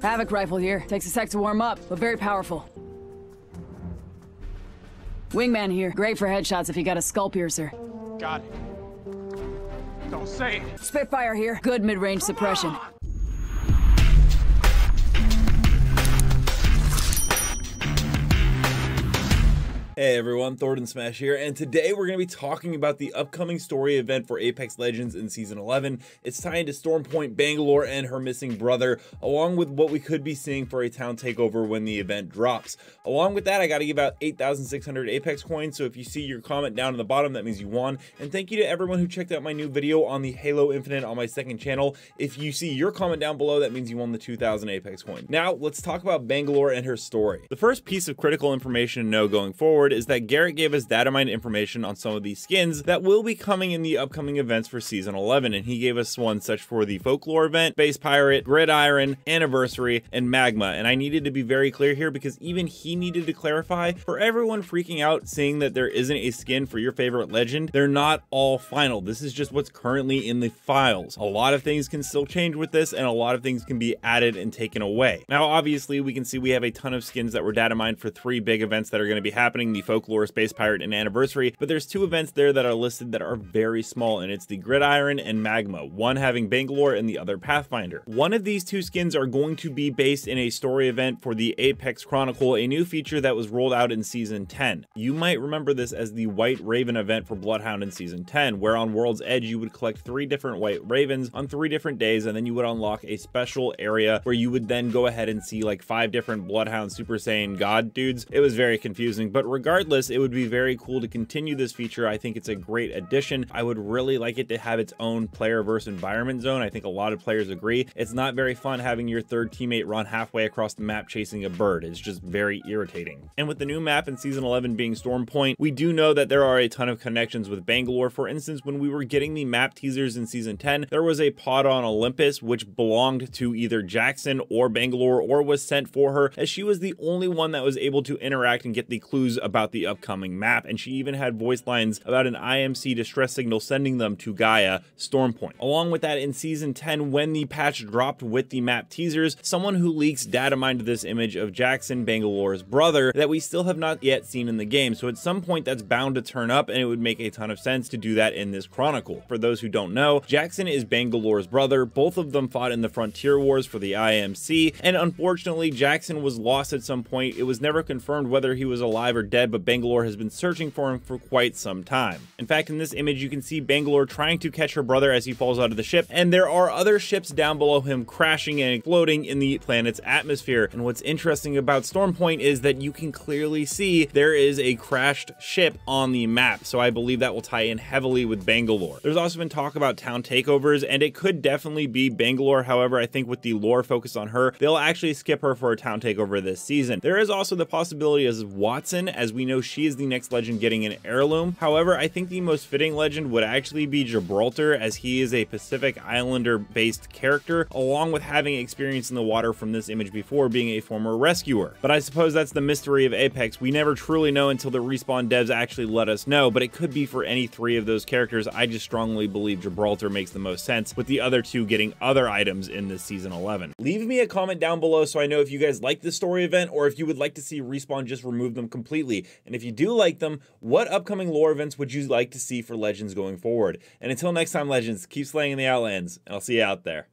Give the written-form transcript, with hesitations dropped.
Havoc rifle here. Takes a sec to warm up, but very powerful. Wingman here. Great for headshots if you got a skull piercer. Got it. Don't say it. Spitfire here. Good mid-range suppression. Hey everyone, Thordan Smash here, and today we're going to be talking about the upcoming story event for Apex Legends in Season 11. It's tied to Stormpoint, Bangalore, and her missing brother, along with what we could be seeing for a town takeover when the event drops. Along with that, I got to give out 8,600 Apex coins, so if you see your comment down in the bottom, that means you won. And thank you to everyone who checked out my new video on the Halo Infinite on my second channel. If you see your comment down below, that means you won the 2,000 Apex coin. Now, let's talk about Bangalore and her story. The first piece of critical information to know going forward is that Garrett gave us Datamined information on some of these skins that will be coming in the upcoming events for Season 11, and he gave us one such for the Folklore event, Base Pirate, Gridion, Anniversary, and Magma. And I needed to be very clear here because even he needed to clarify for everyone freaking out saying that there isn't a skin for your favorite legend. They're not all final. This is just what's currently in the files. A lot of things can still change with this, and a lot of things can be added and taken away. Now, obviously, we can see we have a ton of skins that were data mined for 3 big events that are going to be happening, the Folklore, Space Pirate, and Anniversary, but there's 2 events there that are listed that are very small, and it's the Gridion and Magma, one having Bangalore and the other Pathfinder. One of these 2 skins are going to be based in a story event for the Apex Chronicle, a new feature that was rolled out in Season 10. You might remember this as the White Raven event for Bloodhound in Season 10, where on World's Edge you would collect 3 different White Ravens on 3 different days, and then you would unlock a special area where you would then go ahead and see like 5 different Bloodhound Super Saiyan God dudes. It was very confusing, but regardless, it would be very cool to continue this feature. I think it's a great addition. I would really like it to have its own player versus environment zone. I think a lot of players agree. It's not very fun having your third teammate run halfway across the map chasing a bird. It's just very irritating. And with the new map in Season 11 being Stormpoint, we do know that there are a ton of connections with Bangalore. For instance, when we were getting the map teasers in Season 10, there was a pod on Olympus which belonged to either Jackson or Bangalore or was sent for her, as she was the only one that was able to interact and get the clues about the upcoming map, and she even had voice lines about an IMC distress signal sending them to Gaia Stormpoint. Along with that, in Season 10, when the patch dropped with the map teasers, someone who leaks data mined this image of Jackson, Bangalore's brother, that we still have not yet seen in the game. So at some point that's bound to turn up, and it would make a ton of sense to do that in this Chronicle. For those who don't know, Jackson is Bangalore's brother. Both of them fought in the Frontier Wars for the IMC, and unfortunately Jackson was lost at some point. It was never confirmed whether he was alive or dead, but Bangalore has been searching for him for quite some time. In fact, in this image you can see Bangalore trying to catch her brother as he falls out of the ship, and there are other ships down below him crashing and floating in the planet's atmosphere. And what's interesting about Stormpoint is that you can clearly see there is a crashed ship on the map, so I believe that will tie in heavily with Bangalore. There's also been talk about town takeovers, and it could definitely be Bangalore. However, I think with the lore focus on her, they'll actually skip her for a town takeover this season. There is also the possibility as Watson, as we know she is the next legend getting an heirloom. However, I think the most fitting legend would actually be Gibraltar, as he is a Pacific Islander based character, along with having experience in the water from this image before, being a former rescuer. But I suppose that's the mystery of Apex. We never truly know until the Respawn devs actually let us know, but it could be for any 3 of those characters. I just strongly believe Gibraltar makes the most sense, with the other 2 getting other items in this Season 11. Leave me a comment down below so I know if you guys like this story event or if you would like to see Respawn just remove them completely. And if you do like them, what upcoming lore events would you like to see for Legends going forward? And until next time, Legends, keep slaying in the Outlands, and I'll see you out there.